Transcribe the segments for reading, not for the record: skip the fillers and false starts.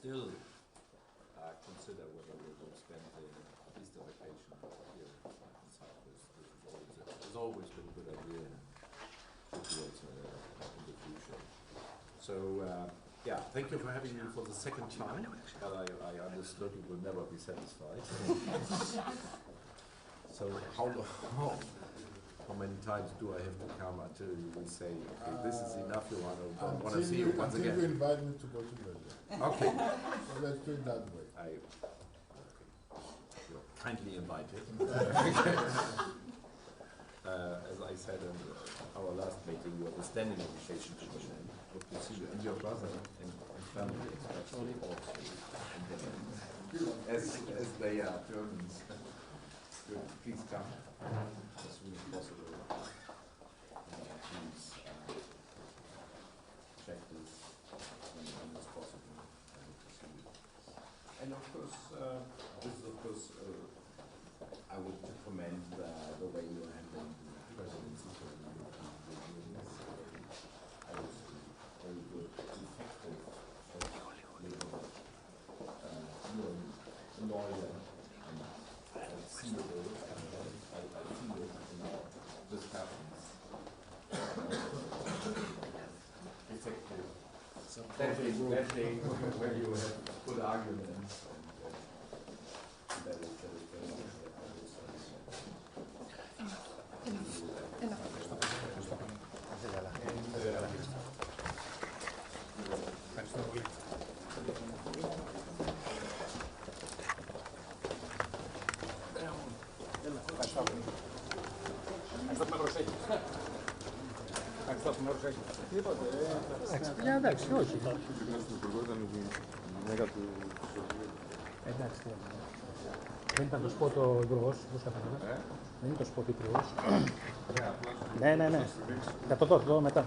still consider whether we will spend the Easter vacation here in Cyprus. It's always been a good idea and should be also in the future. So, yeah, thank you for having me for the second time, but I understood you will never be satisfied. So how many times do I have to come until you will say, okay, this is enough, you want to see you once again? Until you invite me to Portugal. Okay. So let's do it that way. Okay. You're kindly invited. As I said in our last meeting, you have a standing invitation to Milan. Hope to see you and your brother and family, especially also. As they are Germans. Good. Please come as soon as possible. Please check this when it's possible. And of course, this is of course, I would commend the way you are handling the presidency for the European Union. I would say very good, effective, lawyer. I feel it in our discussions. Effective. That they where you have good arguments and that is very much Εντάξει, όχι. Εντάξει, δεν ήταν το σπότ ο υπουργός, όπως καταλαβαίνετε. Δεν είναι το σπότ ο υπουργός. Ναι. Θα το δω μετά.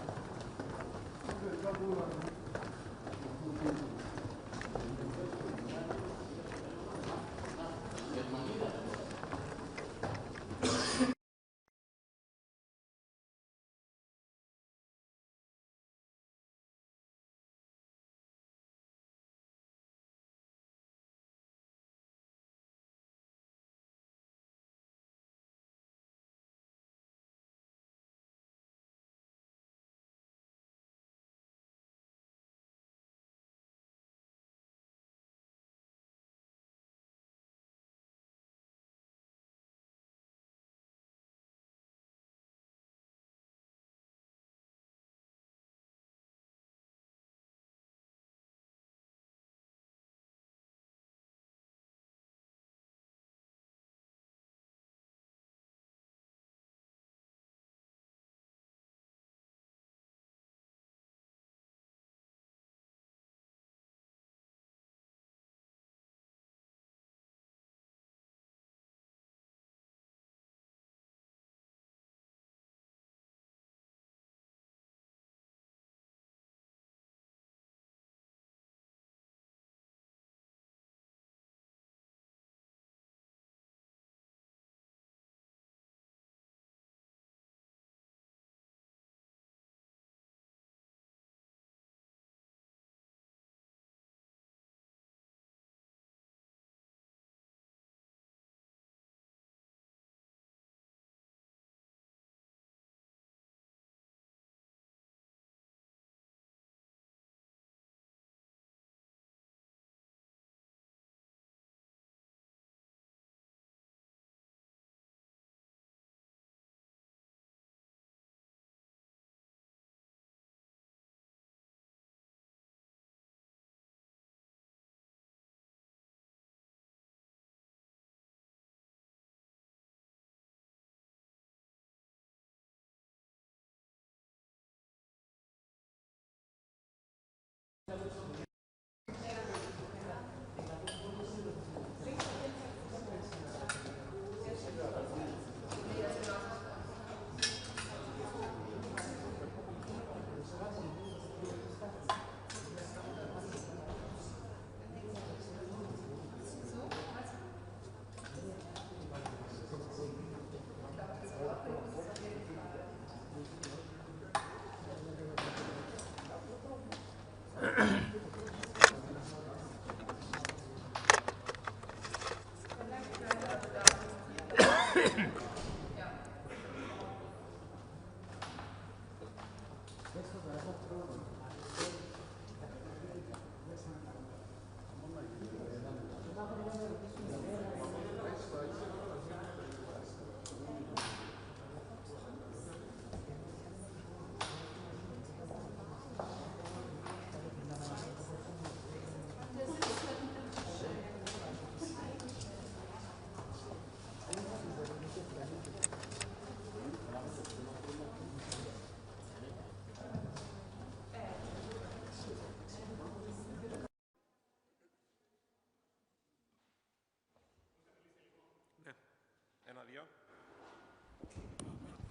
δύο.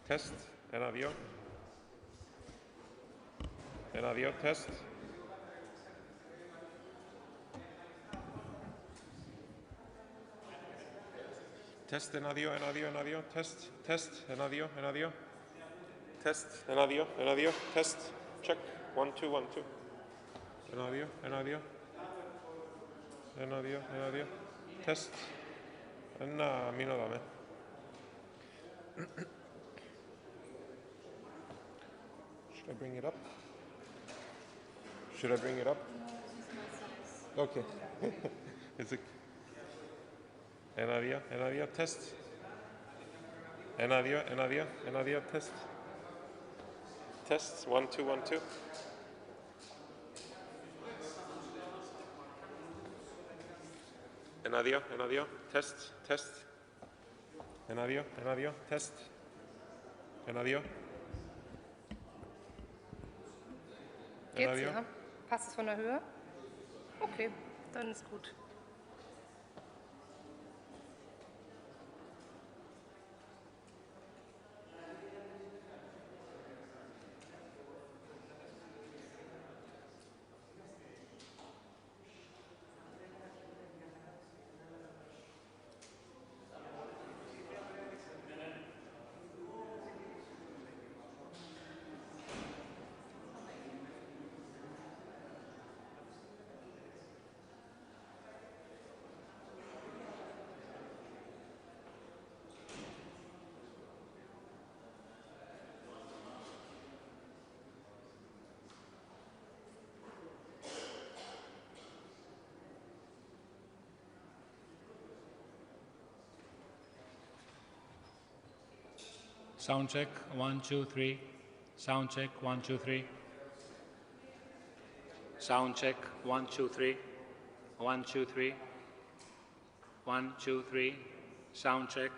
Test, 1-2. 1-2, test. Test, 1-2, 1-2, 1-2, test, test, 1-2, 1-2. Test, 1-2, 1-2, test, check, 1-2, 1-2. 1-2, 1-2. 1-2, 1-2, test. Ένα μήνο δάμε. Should I bring it up? Should I bring it up? Okay. Is it? 1-2, 1-2, test. 1-2, 1-2, 1-2, test. Test, 1-2, 1-2. Ένα-δύο, test, test. Ένα-δύο, test. Ένα-δύο. Geht's, ja? Passt es von der Höhe? Okay, dann ist gut. Sound check, 1, 2, 3. Sound check, 1, 2, 3. Sound check, 1, 2, 3. 1, 2, 3. 1, 2, 3. Sound check.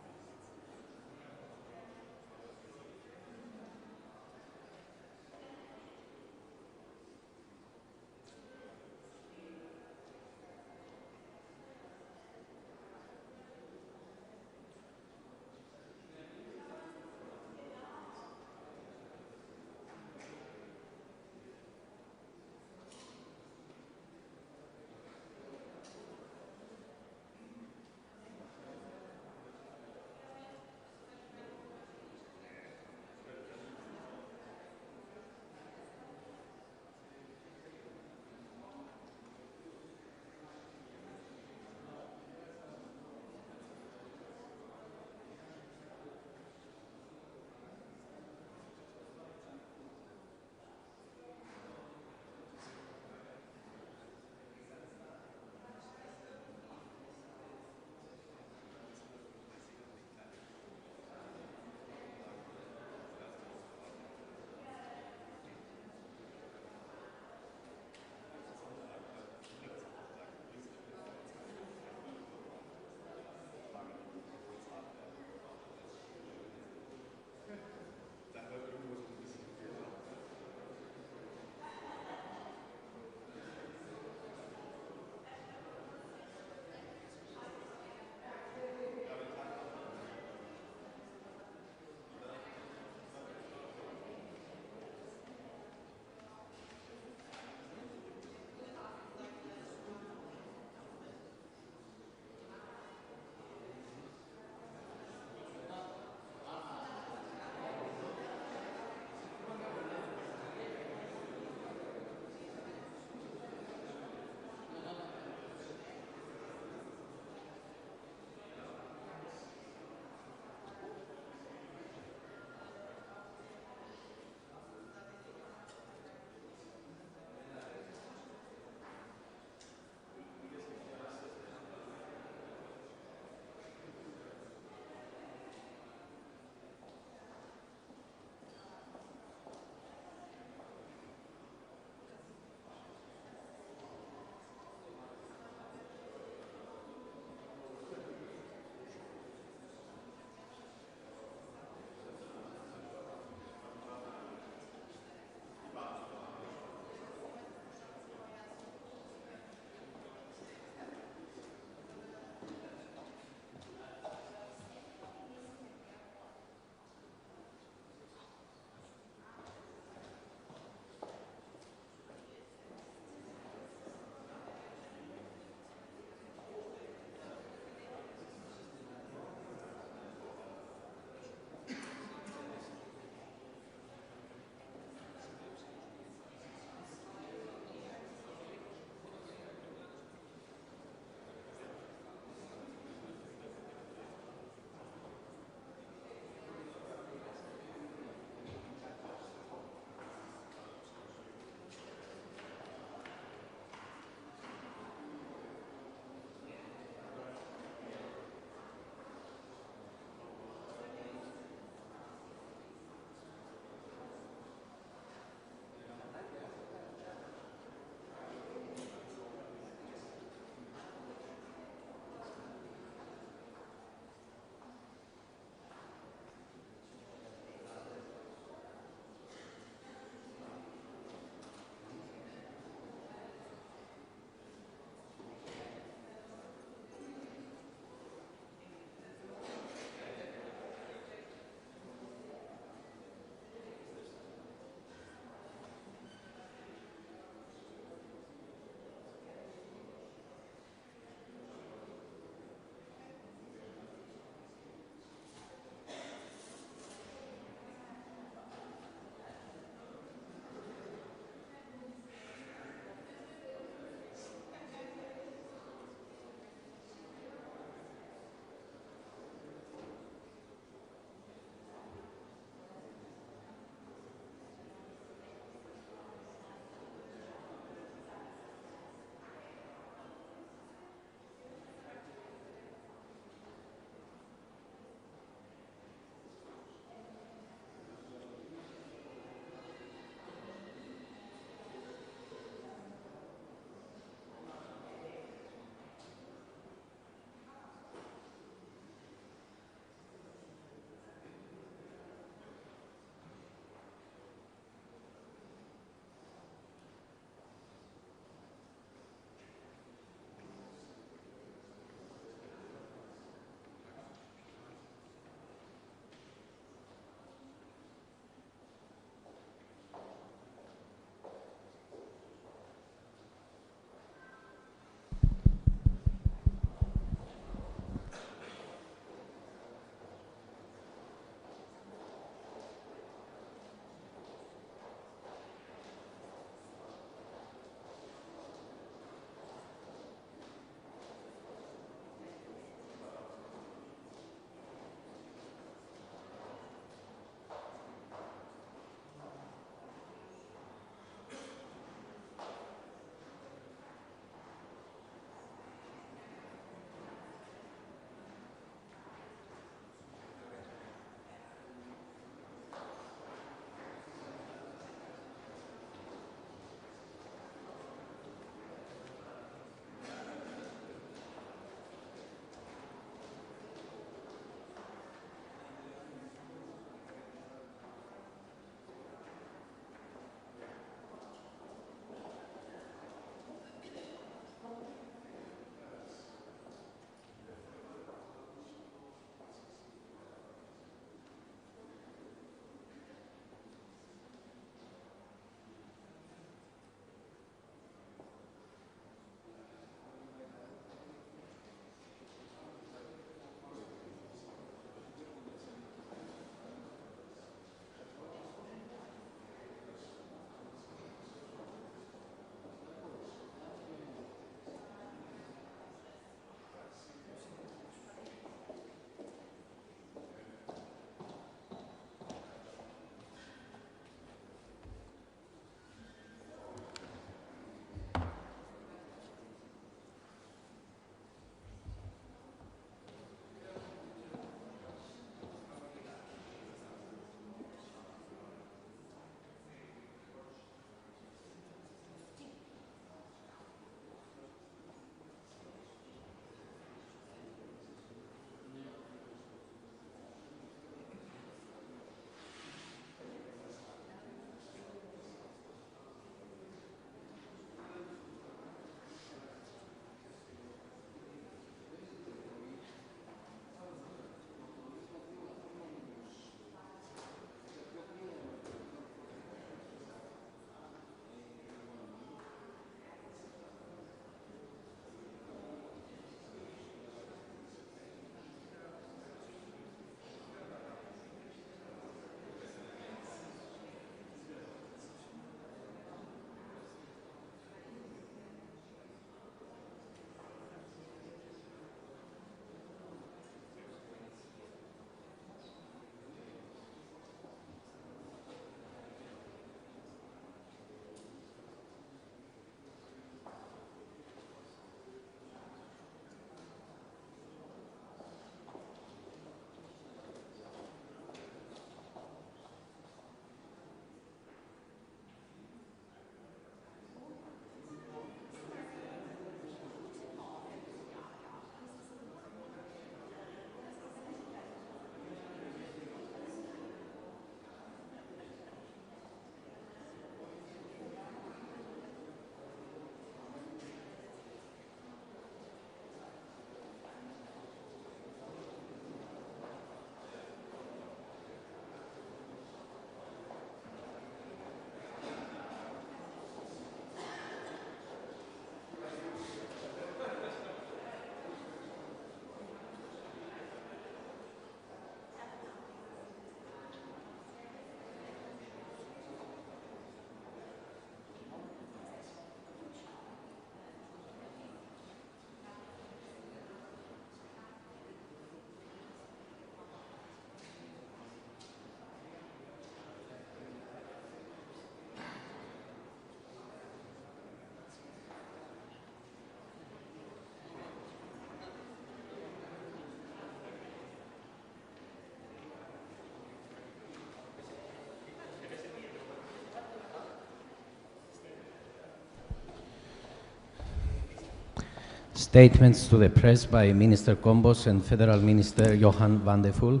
Statements to the press by Minister Kombos and Federal Minister Johann Wadephul.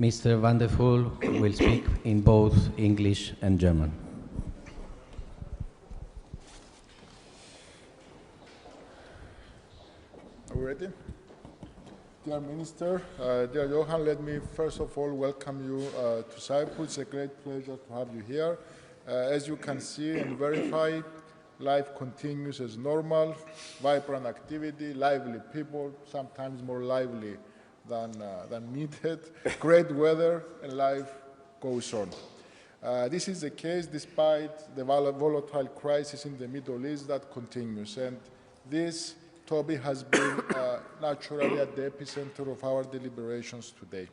Mr. Wadephul will speak in both English and German. Are we ready? Dear Minister, dear Johann, let me first of all welcome you to Cyprus. It's a great pleasure to have you here. As you can see and verify, life continues as normal, vibrant activity, lively people, sometimes more lively than needed, great weather, and life goes on. This is the case despite the volatile crisis in the Middle East that continues. And this topic has been naturally at the epicenter of our deliberations today.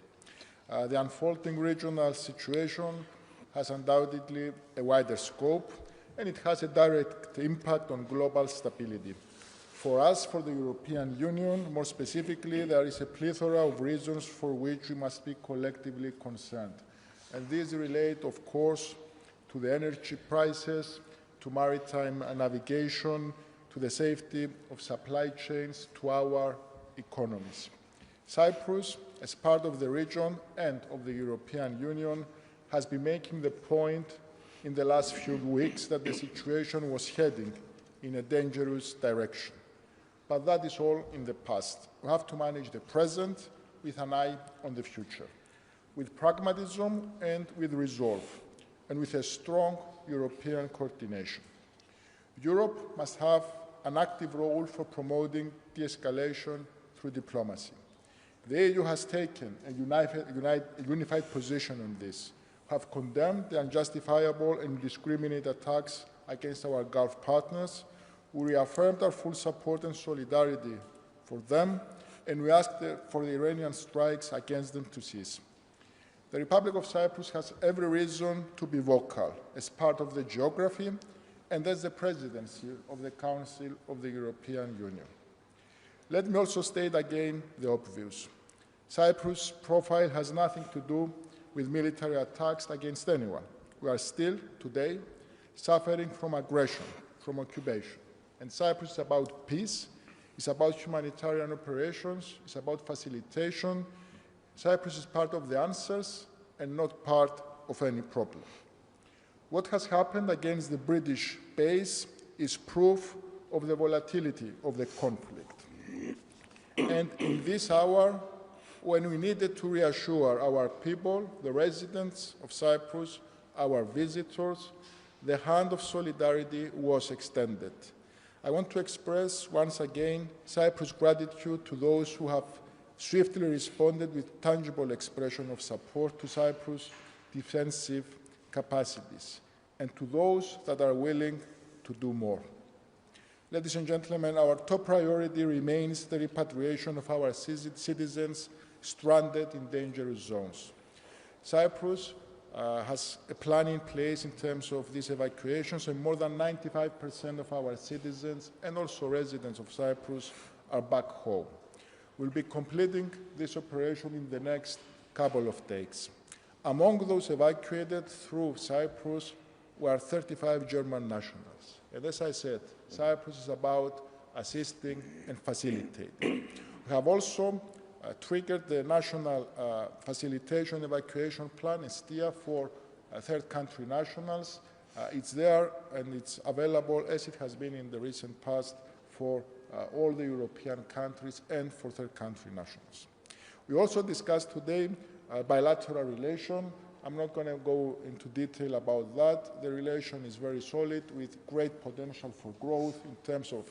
The unfolding regional situation has undoubtedly a wider scope, and it has a direct impact on global stability. For us, for the European Union, more specifically, there is a plethora of reasons for which we must be collectively concerned. And these relate, of course, to the energy prices, to maritime navigation, to the safety of supply chains, to our economies. Cyprus, as part of the region and of the European Union, has been making the point in the last few weeks that the situation was heading in a dangerous direction. But that is all in the past. We have to manage the present with an eye on the future, with pragmatism and with resolve, and with a strong European coordination. Europe must have an active role for promoting de-escalation through diplomacy. The EU has taken a unified position on this, have condemned the unjustifiable and indiscriminate attacks against our Gulf partners. We reaffirmed our full support and solidarity for them, and we asked for the Iranian strikes against them to cease. The Republic of Cyprus has every reason to be vocal as part of the geography and as the presidency of the Council of the European Union. Let me also state again the obvious. Cyprus' profile has nothing to do with military attacks against anyone. We are still, today, suffering from aggression, from occupation. And Cyprus is about peace, it's about humanitarian operations, it's about facilitation. Cyprus is part of the answers and not part of any problem. What has happened against the British base is proof of the volatility of the conflict. And in this hour, when we needed to reassure our people, the residents of Cyprus, our visitors, the hand of solidarity was extended. I want to express once again Cyprus' gratitude to those who have swiftly responded with tangible expression of support to Cyprus' defensive capacities, and to those that are willing to do more. Ladies and gentlemen, our top priority remains the repatriation of our citizens stranded in dangerous zones. Cyprus has a plan in place in terms of these evacuations, and more than 95% of our citizens and also residents of Cyprus are back home. We'll be completing this operation in the next couple of days. Among those evacuated through Cyprus were 35 German nationals. And as I said, Cyprus is about assisting and facilitating. We have also triggered the National Facilitation Evacuation Plan, STIA, for third country nationals. It's there and it's available, as it has been in the recent past, for all the European countries and for third country nationals. We also discussed today bilateral relation. I'm not going to go into detail about that. The relation is very solid with great potential for growth in terms of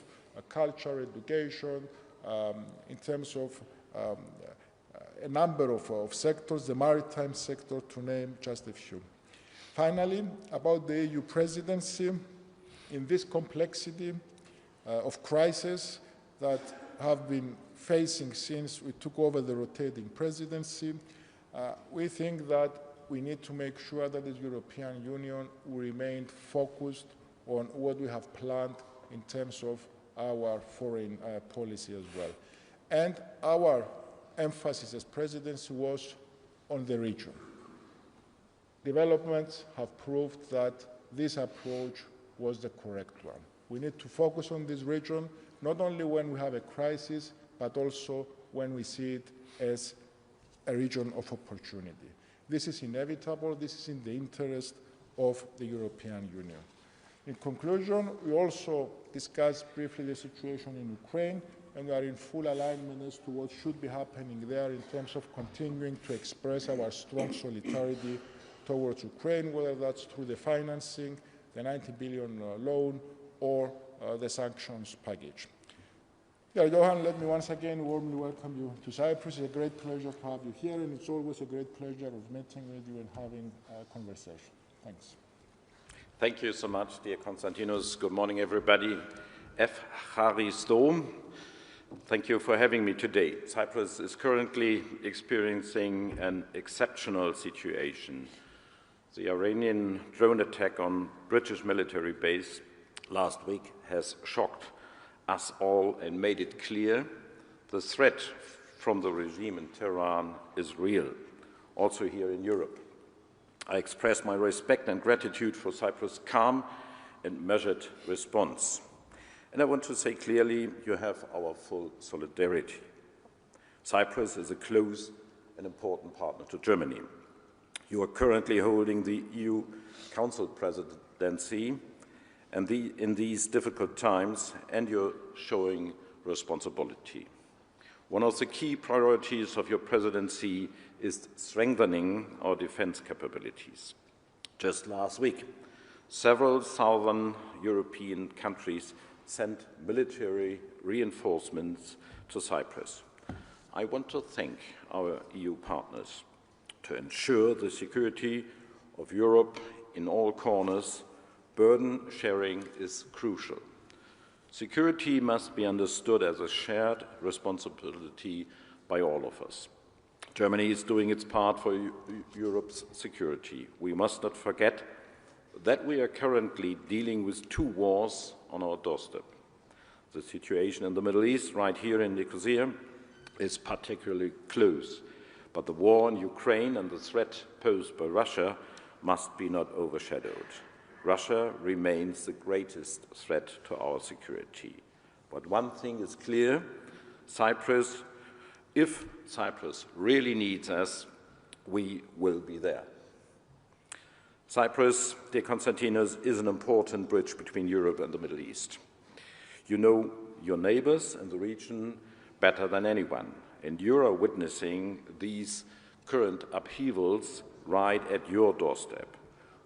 culture, education, in terms of a number of sectors, the maritime sector, to name just a few. Finally, about the EU presidency, in this complexity of crises that have been facing since we took over the rotating presidency, we think that we need to make sure that as European Union we remain focused on what we have planned in terms of our foreign policy as well. And our emphasis as presidency was on the region. Developments have proved that this approach was the correct one. We need to focus on this region, not only when we have a crisis, but also when we see it as a region of opportunity. This is inevitable. This is in the interest of the European Union. In conclusion, we also discussed briefly the situation in Ukraine, and we are in full alignment as to what should be happening there in terms of continuing to express our strong solidarity towards Ukraine, whether that's through the financing, the 90 billion loan, or the sanctions package. Yeah, Johann, let me once again warmly welcome you to Cyprus. It's a great pleasure to have you here, and it's always a great pleasure of meeting with you and having a conversation. Thanks. Thank you so much, dear Constantinos. Good morning, everybody. Evcharisto. Thank you for having me today. Cyprus is currently experiencing an exceptional situation. The Iranian drone attack on British military base last week has shocked us all and made it clear the threat from the regime in Tehran is real, also here in Europe. I express my respect and gratitude for Cyprus' calm and measured response. And I want to say clearly, you have our full solidarity. Cyprus is a close and important partner to Germany. You are currently holding the EU Council presidency and in these difficult times, and you're showing responsibility. One of the key priorities of your presidency is strengthening our defense capabilities. Just last week, several southern European countries sent military reinforcements to Cyprus. I want to thank our EU partners to ensure the security of Europe in all corners. Burden sharing is crucial. Security must be understood as a shared responsibility by all of us. Germany is doing its part for Europe's security. We must not forget that we are currently dealing with two wars on our doorstep. The situation in the Middle East, right here in Nicosia, is particularly close, but the war in Ukraine and the threat posed by Russia must be not overshadowed. Russia remains the greatest threat to our security. But one thing is clear, if Cyprus really needs us, we will be there. Cyprus, dear Constantinos, is an important bridge between Europe and the Middle East. You know your neighbors in the region better than anyone, and you are witnessing these current upheavals right at your doorstep.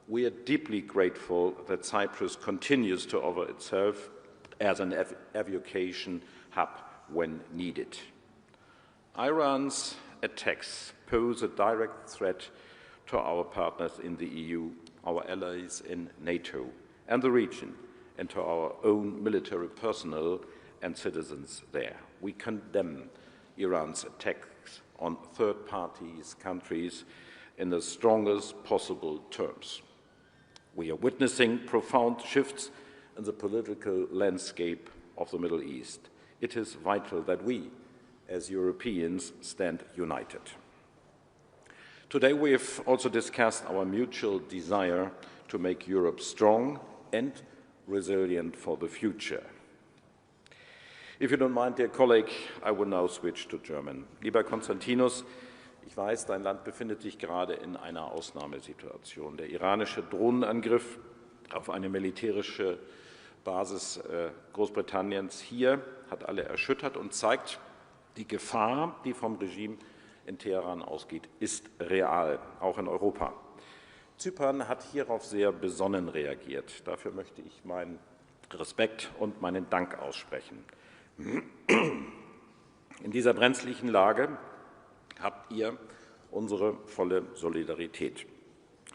We are deeply grateful that Cyprus continues to offer itself as an aviation hub when needed. Iran's attacks pose a direct threat to our partners in the EU, our allies in NATO and the region, and to our own military personnel and citizens there. We condemn Iran's attacks on third parties, countries, in the strongest possible terms. We are witnessing profound shifts in the political landscape of the Middle East. It is vital that we, as Europeans, stand united. Today we have also discussed our mutual desire to make Europe strong and resilient for the future. If you don't mind, dear colleague, I will now switch to German. Lieber Konstantinos, ich weiß, dein Land befindet sich gerade in einer Ausnahmesituation. Der iranische Drohnenangriff auf eine militärische Basis Großbritanniens hier hat alle erschüttert und zeigt, die Gefahr, die vom Regime in Teheran ausgeht, ist real, auch in Europa. Zypern hat hierauf sehr besonnen reagiert. Dafür möchte ich meinen Respekt und meinen Dank aussprechen. In dieser brenzlichen Lage habt ihr unsere volle Solidarität.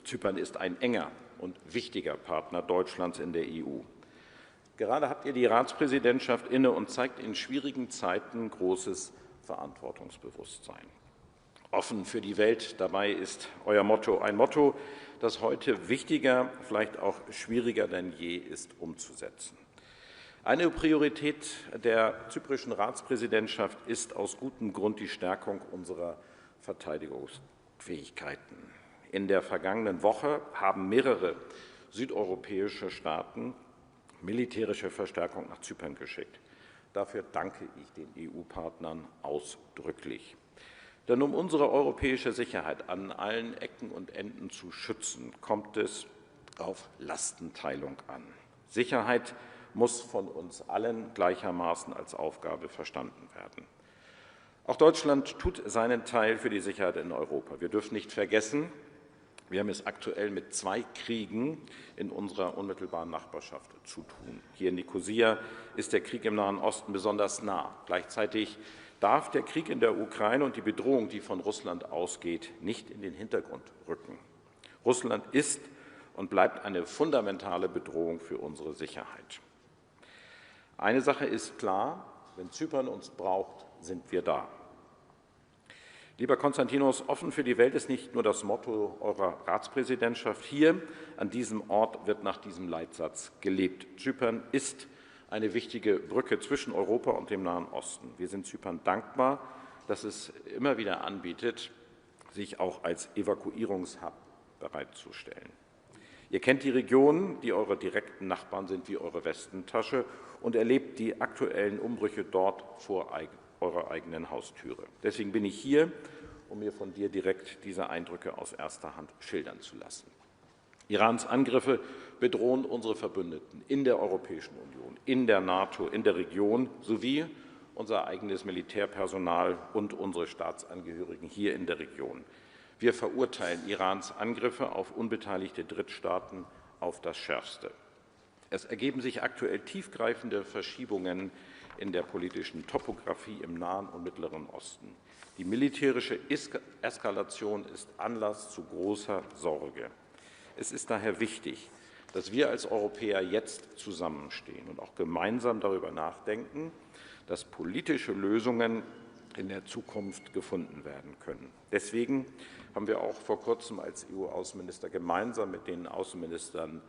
Zypern ist ein enger und wichtiger Partner Deutschlands in der EU. Gerade habt ihr die Ratspräsidentschaft inne und zeigt in schwierigen Zeiten großes Verantwortungsbewusstsein. Offen für die Welt, dabei ist euer Motto ein Motto, das heute wichtiger, vielleicht auch schwieriger denn je ist umzusetzen. Eine Priorität der zyprischen Ratspräsidentschaft ist aus gutem Grund die Stärkung unserer Verteidigungsfähigkeiten. In der vergangenen Woche haben mehrere südeuropäische Staaten militärische Verstärkung nach Zypern geschickt. Dafür danke ich den EU-Partnern ausdrücklich. Denn um unsere europäische Sicherheit an allen Ecken und Enden zu schützen, kommt es auf Lastenteilung an. Sicherheit muss von uns allen gleichermaßen als Aufgabe verstanden werden. Auch Deutschland tut seinen Teil für die Sicherheit in Europa. Wir dürfen nicht vergessen, wir haben es aktuell mit 2 Kriegen in unserer unmittelbaren Nachbarschaft zu tun. Hier in Nicosia ist der Krieg im Nahen Osten besonders nah. Gleichzeitig darf der Krieg in der Ukraine und die Bedrohung, die von Russland ausgeht, nicht in den Hintergrund rücken. Russland ist und bleibt eine fundamentale Bedrohung für unsere Sicherheit. Eine Sache ist klar, wenn Zypern uns braucht, sind wir da. Lieber Konstantinos, offen für die Welt ist nicht nur das Motto eurer Ratspräsidentschaft. Hier an diesem Ort wird nach diesem Leitsatz gelebt. Zypern ist eine wichtige Brücke zwischen Europa und dem Nahen Osten. Wir sind Zypern dankbar, dass es immer wieder anbietet, sich auch als Evakuierungshub bereitzustellen. Ihr kennt die Region, die eure direkten Nachbarn sind wie eure Westentasche und erlebt die aktuellen Umbrüche dort vor eurer eigenen Haustüre. Deswegen bin ich hier, um mir von dir direkt diese Eindrücke aus erster Hand schildern zu lassen. Irans Angriffe bedrohen unsere Verbündeten in der Europäischen Union, in der NATO, in der Region sowie unser eigenes Militärpersonal und unsere Staatsangehörigen hier in der Region. Wir verurteilen Irans Angriffe auf unbeteiligte Drittstaaten auf das Schärfste. Es ergeben sich aktuell tiefgreifende Verschiebungen in der politischen Topographie im Nahen und Mittleren Osten. Die militärische Eskalation ist Anlass zu großer Sorge. Es ist daher wichtig, dass wir als Europäer jetzt zusammenstehen und auch gemeinsam darüber nachdenken, dass politische Lösungen in der Zukunft gefunden werden können. Deswegen haben wir auch vor kurzem als EU-Außenminister gemeinsam mit den Außenministern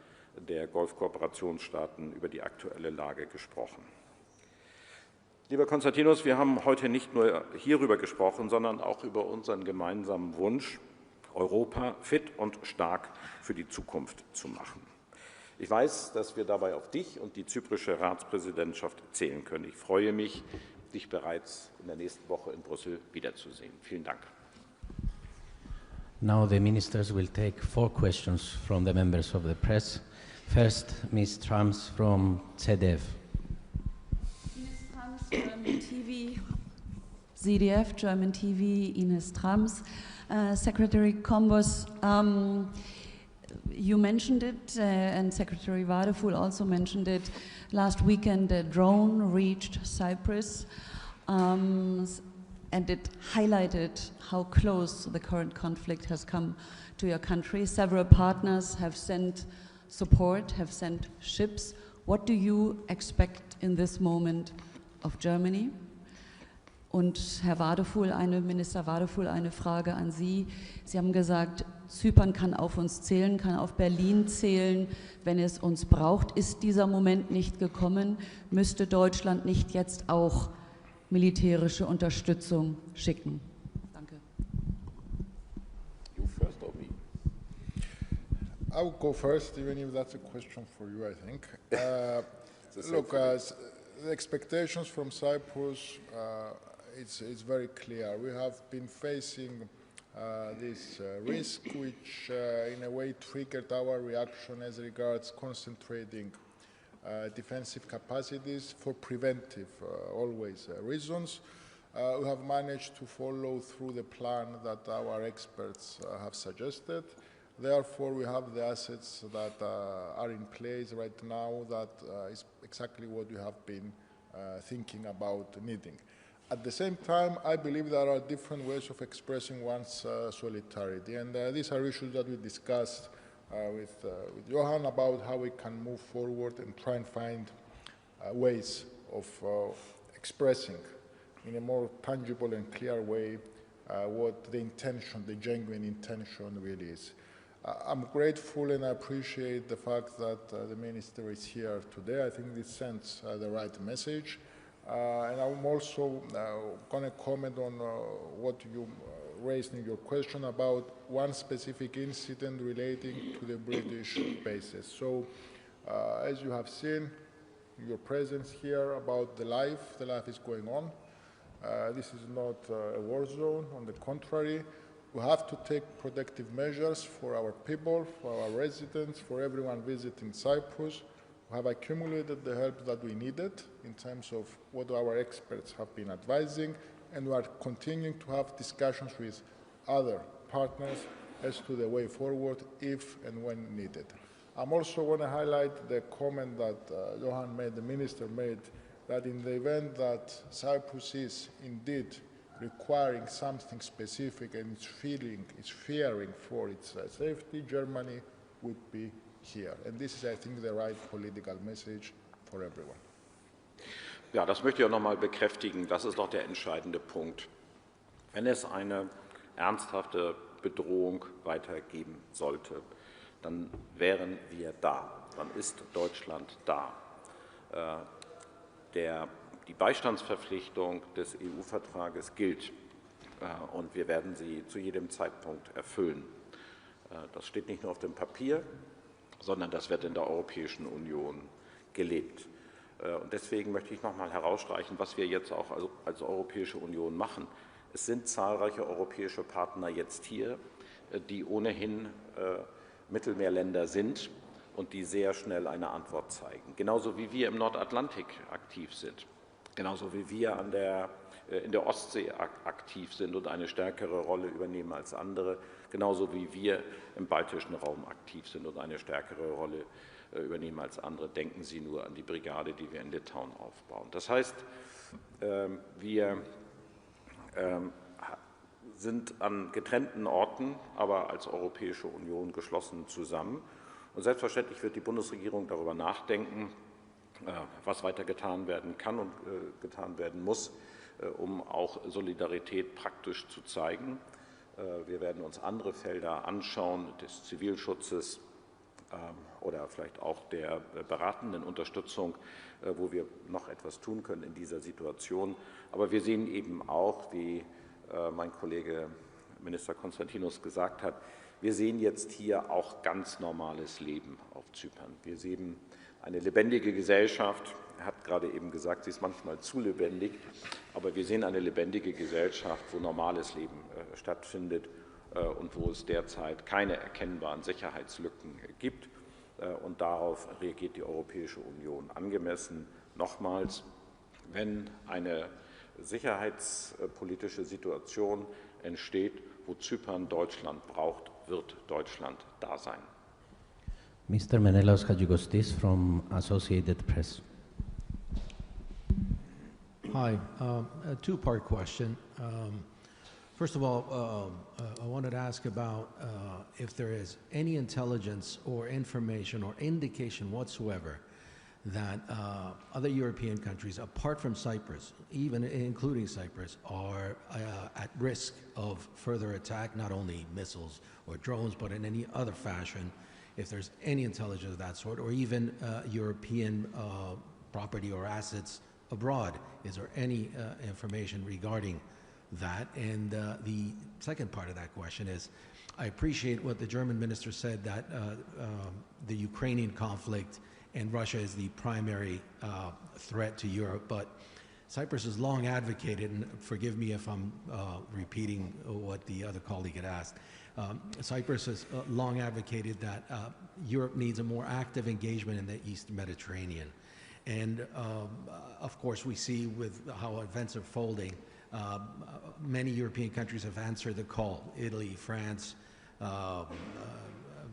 der Golfkooperationsstaaten über die aktuelle Lage gesprochen. Lieber Konstantinos, wir haben heute nicht nur hierüber gesprochen, sondern auch über unseren gemeinsamen Wunsch, Europa fit und stark für die Zukunft zu machen. Ich weiß, dass wir dabei auf dich und die zyprische Ratspräsidentschaft zählen können. Ich freue mich, dich bereits in der nächsten Woche in Brüssel wiederzusehen. Vielen Dank. Now the ministers will take 4 questions from the members of the press. First, Ms. Trams from ZDF. Ines Trams, German TV, ZDF, German TV, Ines Trams. Secretary Kombos, you mentioned it, and Secretary Wadephul also mentioned it. Last weekend, a drone reached Cyprus, and it highlighted how close the current conflict has come to your country. Several partners have sent support, have sent ships. What do you expect in this moment of Germany? Und Herr Wadephul, Minister Wadephul, eine Frage an Sie. Sie haben gesagt, Zypern kann auf uns zählen, kann auf Berlin zählen, wenn es uns braucht. Ist dieser Moment nicht gekommen? Müsste Deutschland nicht jetzt auch militärische Unterstützung schicken? Danke. You first or me? I will go first, even if that's a question for you, I think. Look, the expectations from Cyprus, it's very clear. We have been facing this risk, which in a way triggered our reaction as regards concentrating defensive capacities for preventive, always, reasons. We have managed to follow through the plan that our experts have suggested. Therefore, we have the assets that are in place right now that is exactly what we have been thinking about needing. At the same time, I believe there are different ways of expressing one's solidarity, and these are issues that we discussed with Johann about how we can move forward and try and find ways of expressing in a more tangible and clear way what the intention, the genuine intention really is. I'm grateful and I appreciate the fact that the Minister is here today. I think this sends the right message. And I'm also going to comment on what you raised in your question about one specific incident relating to the British bases. So, as you have seen, your presence here about the life is going on. This is not a war zone. On the contrary, we have to take protective measures for our people, for our residents, for everyone visiting Cyprus. We have accumulated the help that we needed in terms of what our experts have been advising, and we are continuing to have discussions with other partners as to the way forward if and when needed. I'm also going to highlight the comment that Johann made, the minister made, that in the event that Cyprus is indeed requiring something specific and it's fearing for its safety, Germany would be here. And this is, I think, the right political message for everyone. Ja, das möchte ich auch noch mal bekräftigen. Das ist doch der entscheidende Punkt. Wenn es eine ernsthafte Bedrohung weitergeben sollte, dann wären wir da. Dann ist Deutschland da. Die Beistandsverpflichtung des EU-Vertrages gilt und wir werden sie zu jedem Zeitpunkt erfüllen. Das steht nicht nur auf dem Papier, sondern das wird in der Europäischen Union gelebt. Und deswegen möchte ich noch mal herausstreichen, was wir jetzt auch als Europäische Union machen. Es sind zahlreiche europäische Partner jetzt hier, die ohnehin Mittelmeerländer sind und die sehr schnell eine Antwort zeigen. Genauso wie wir im Nordatlantik aktiv sind, genauso wie wir in der Ostsee aktiv sind und eine stärkere Rolle übernehmen als andere, genauso wie wir im baltischen Raum aktiv sind und eine stärkere Rolle übernehmen als andere. Denken Sie nur an die Brigade, die wir in Litauen aufbauen. Das heißt, wir sind an getrennten Orten, aber als Europäische Union geschlossen zusammen. Und selbstverständlich wird die Bundesregierung darüber nachdenken, was weiter getan werden kann und getan werden muss, um auch Solidarität praktisch zu zeigen. Wir werden uns andere Felder anschauen, des Zivilschutzes oder vielleicht auch der beratenden Unterstützung, wo wir noch etwas tun können in dieser Situation. Aber wir sehen eben auch, wie mein Kollege Minister Constantinos gesagt hat, wir sehen jetzt hier auch ganz normales Leben auf Zypern. Wir sehen eine lebendige Gesellschaft. Er hat gerade eben gesagt, sie ist manchmal zu lebendig, aber wir sehen eine lebendige Gesellschaft, wo normales Leben stattfindet und wo es derzeit keine erkennbaren Sicherheitslücken gibt. Und darauf reagiert die Europäische Union angemessen. Nochmals, wenn eine sicherheitspolitische Situation entsteht, wo Zypern Deutschland braucht, wird Deutschland da sein. Mr. Menelaos Hadjikostis from Associated Press. Hi, a two-part question. First of all, I wanted to ask about if there is any intelligence or information or indication whatsoever that other European countries, apart from Cyprus, even including Cyprus, are at risk of further attack, not only missiles or drones, but in any other fashion, if there's any intelligence of that sort, or even European property or assets abroad. Is there any information regarding that? And the second part of that question is, I appreciate what the German minister said, that the Ukrainian conflict and Russia is the primary threat to Europe, but Cyprus has long advocated, and forgive me if I'm repeating what the other colleague had asked, Cyprus has long advocated that Europe needs a more active engagement in the East Mediterranean. And of course we see with how events are folding, many European countries have answered the call. Italy, France,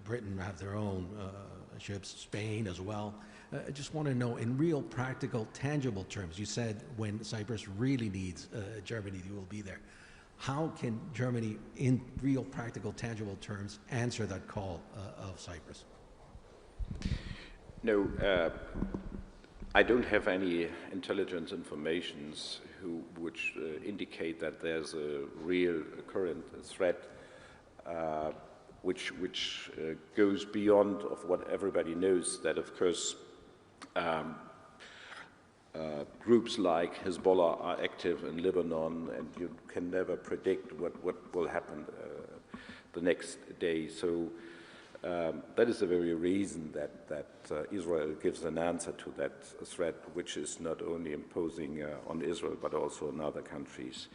Britain have their own ships, Spain as well. I just want to know, in real practical, tangible terms, you said when Cyprus really needs Germany, you will be there. How can Germany, in real practical, tangible terms, answer that call of Cyprus? No, I don't have any intelligence informations which indicate that there's a real current threat which goes beyond of what everybody knows, that of course groups like Hezbollah are active in Lebanon, and you can never predict what will happen the next day. So that is the very reason that Israel gives an answer to that threat, which is not only imposing on Israel but also on other countries.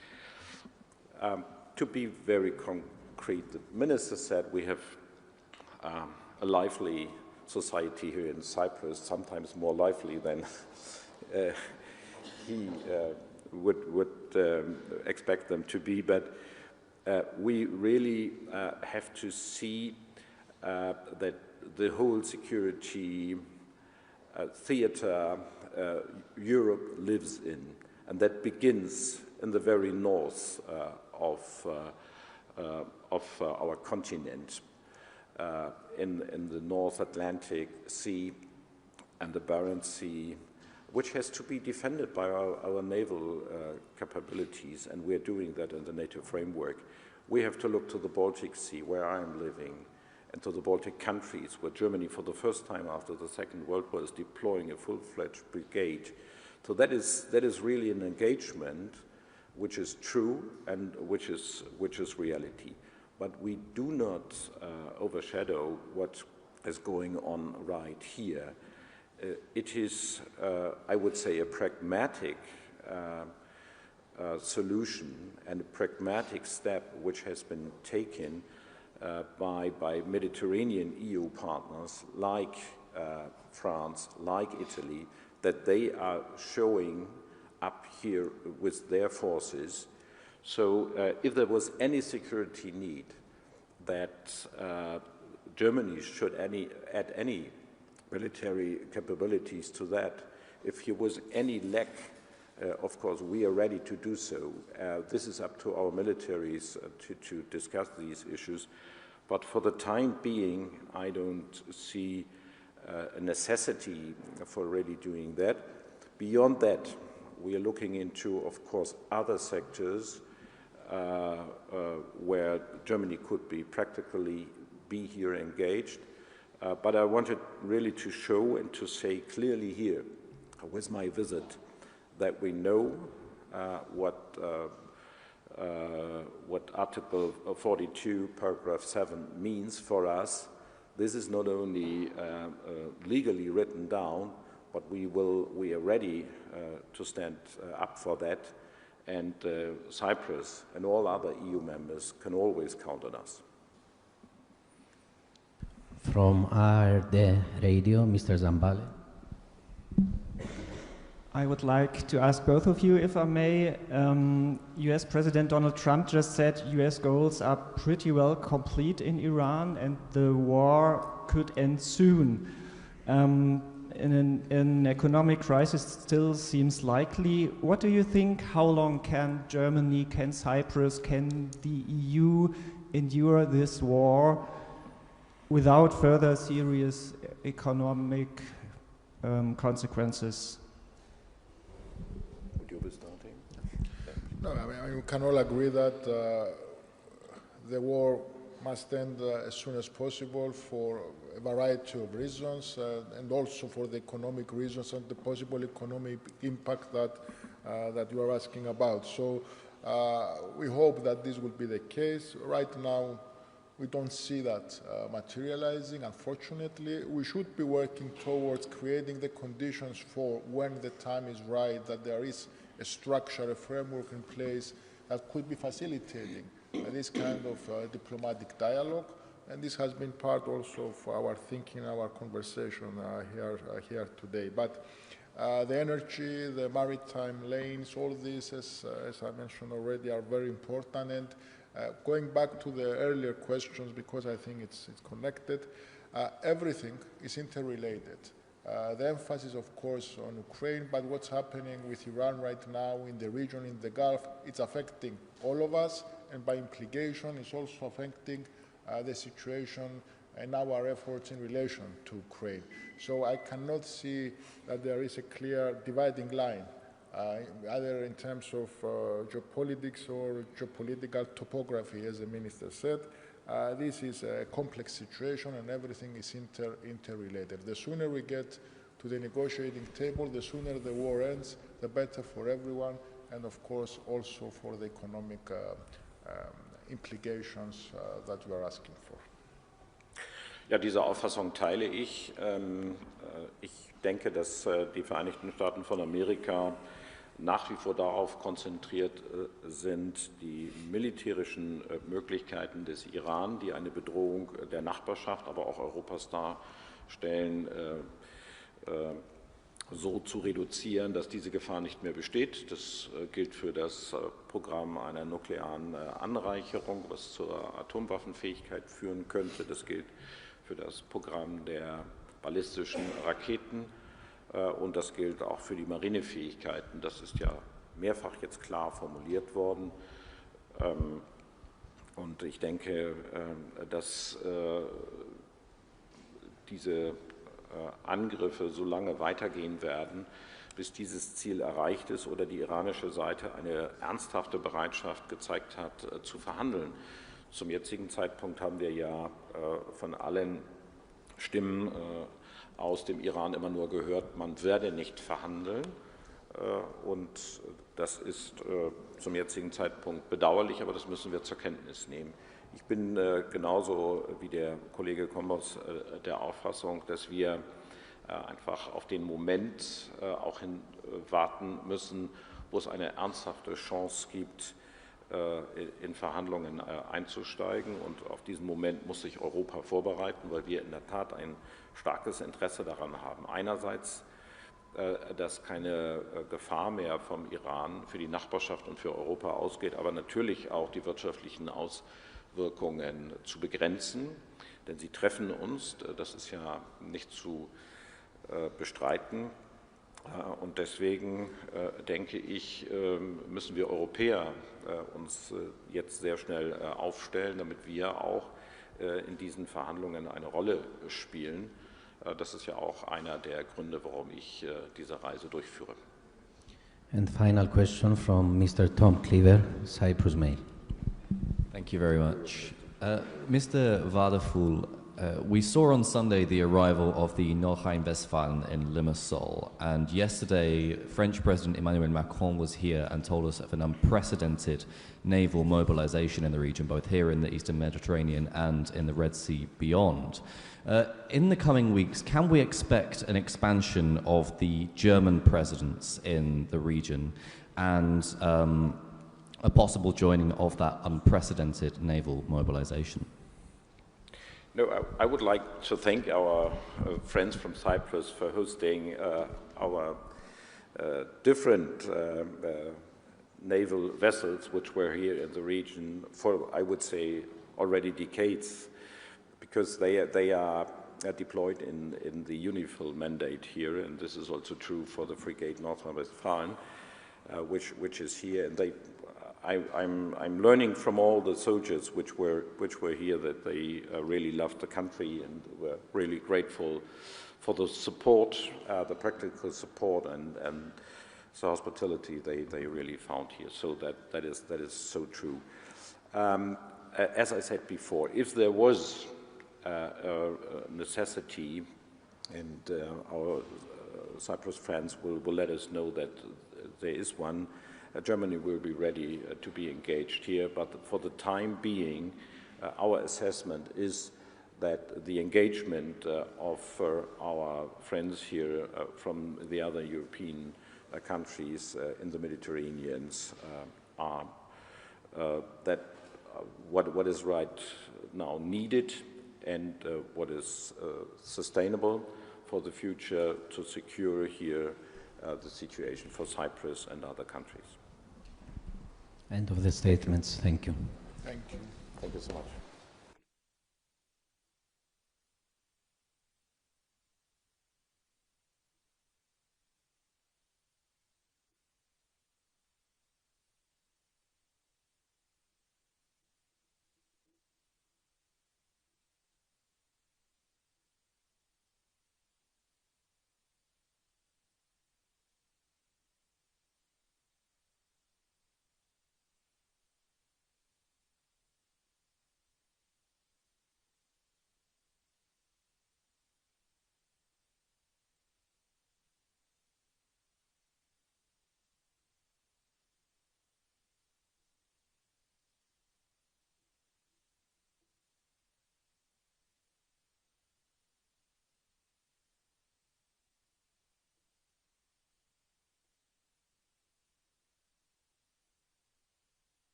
To be very concrete, the minister said we have a lively society here in Cyprus, sometimes more lively than he would expect them to be, but we really have to see that the whole security theater Europe lives in, and that begins in the very north of our continent, in the North Atlantic Sea and the Barents Sea, which has to be defended by our naval capabilities, and we're doing that in the NATO framework. We have to look to the Baltic Sea, where I am living, and to the Baltic countries, where Germany, for the first time after the Second World War, is deploying a full-fledged brigade. So that is really an engagement which is true and which is reality. But we do not overshadow what is going on right here. It is, I would say, a pragmatic solution and a pragmatic step which has been taken by Mediterranean EU partners like France, like Italy, that they are showing up here with their forces. So if there was any security need that Germany should add any military capabilities to that, if there was any lack, of course, we are ready to do so. This is up to our militaries to discuss these issues. But for the time being, I don't see a necessity for really doing that. Beyond that, we are looking into, of course, other sectors where Germany could be practically be here engaged. But I wanted really to show and to say clearly here, with my visit, that we know what Article 42, paragraph 7 means for us. This is not only legally written down, but we are ready to stand up for that. And Cyprus and all other EU members can always count on us. From ARD Radio, Mr. Zambale. I would like to ask both of you, if I may. US President Donald Trump just said US goals are pretty well complete in Iran and the war could end soon. An economic crisis still seems likely. What do you think? How long can Germany, can Cyprus, can the EU endure this war without further serious economic consequences? Would you be starting? No, I mean, we can all agree that the war must end as soon as possible for a variety of reasons, and also for the economic reasons and the possible economic impact that you are asking about. So we hope that this will be the case. Right now, we don't see that materializing, unfortunately. We should be working towards creating the conditions for when the time is right, that there is a structure, a framework in place that could be facilitating this kind of diplomatic dialogue. And this has been part also of our thinking, our conversation here today. But the energy, the maritime lanes, all these, as I mentioned already, are very important. And going back to the earlier questions, because I think it's connected, everything is interrelated. The emphasis, of course, on Ukraine, but what's happening with Iran right now in the region, in the Gulf, it's affecting all of us, and by implication, it's also affecting the situation and our efforts in relation to Ukraine. So I cannot see that there is a clear dividing line, either in terms of geopolitics or geopolitical topography, as the minister said. This is a complex situation and everything is interrelated. The sooner we get to the negotiating table, the sooner the war ends, the better for everyone, and of course also for the economic implications that you are asking for. Ja, diese Auffassung teile ich. Ich denke, dass die Vereinigten Staaten von Amerika nach wie vor darauf konzentriert sind, die militärischen Möglichkeiten des Iran, die eine Bedrohung der Nachbarschaft, aber auch Europas darstellen, so zu reduzieren, dass diese Gefahr nicht mehr besteht. Das gilt für das Programm einer nuklearen Anreicherung, was zur Atomwaffenfähigkeit führen könnte. Das gilt für das Programm der ballistischen Raketen und das gilt auch für die Marinefähigkeiten. Das ist ja mehrfach jetzt klar formuliert worden. Und ich denke, dass diese Angriffe so lange weitergehen werden, bis dieses Ziel erreicht ist oder die iranische Seite eine ernsthafte Bereitschaft gezeigt hat, zu verhandeln. Zum jetzigen Zeitpunkt haben wir ja von allen Stimmen aus dem Iran immer nur gehört, man werde nicht verhandeln. Und das ist zum jetzigen Zeitpunkt bedauerlich, aber das müssen wir zur Kenntnis nehmen. Ich bin genauso wie der Kollege Kombos der Auffassung, dass wir einfach auf den Moment auch hin warten müssen, wo es eine ernsthafte Chance gibt, in Verhandlungen einzusteigen. Und auf diesen Moment muss sich Europa vorbereiten, weil wir in der Tat ein starkes Interesse daran haben. Einerseits, dass keine Gefahr mehr vom Iran für die Nachbarschaft und für Europa ausgeht, aber natürlich auch die wirtschaftlichen Auswirkungen zu begrenzen, denn sie treffen uns, das ist ja nicht zu bestreiten. Und deswegen denke ich, müssen wir Europäer uns jetzt sehr schnell aufstellen, damit wir auch in diesen Verhandlungen eine Rolle spielen. Das ist ja auch einer der Gründe, warum ich diese Reise durchführe. And final question from Mr. Tom Cleaver, Cyprus Mail. Thank you very much. Mr. Wadephul, we saw on Sunday the arrival of the Nordrhein-Westfalen in Limassol, and yesterday French President Emmanuel Macron was here and told us of an unprecedented naval mobilization in the region, both here in the Eastern Mediterranean and in the Red Sea beyond. In the coming weeks, can we expect an expansion of the German presence in the region and a possible joining of that unprecedented naval mobilization? No, I would like to thank our friends from Cyprus for hosting our different naval vessels which were here in the region for, I would say, already decades, because they are deployed in the UNIFIL mandate here, and this is also true for the frigate Nordrhein-Westfalen, which is here. And I'm learning from all the soldiers which were here that they really loved the country and were really grateful for the support, the practical support and the hospitality they really found here. So that is so true. As I said before, if there was a necessity, and our Cyprus friends will let us know that there is one, Germany will be ready to be engaged here, but for the time being, our assessment is that the engagement of our friends here from the other European countries in the Mediterranean are that what is right now needed and what is sustainable for the future to secure here the situation for Cyprus and other countries. End of the statements. Thank you. Thank you. Thank you so much.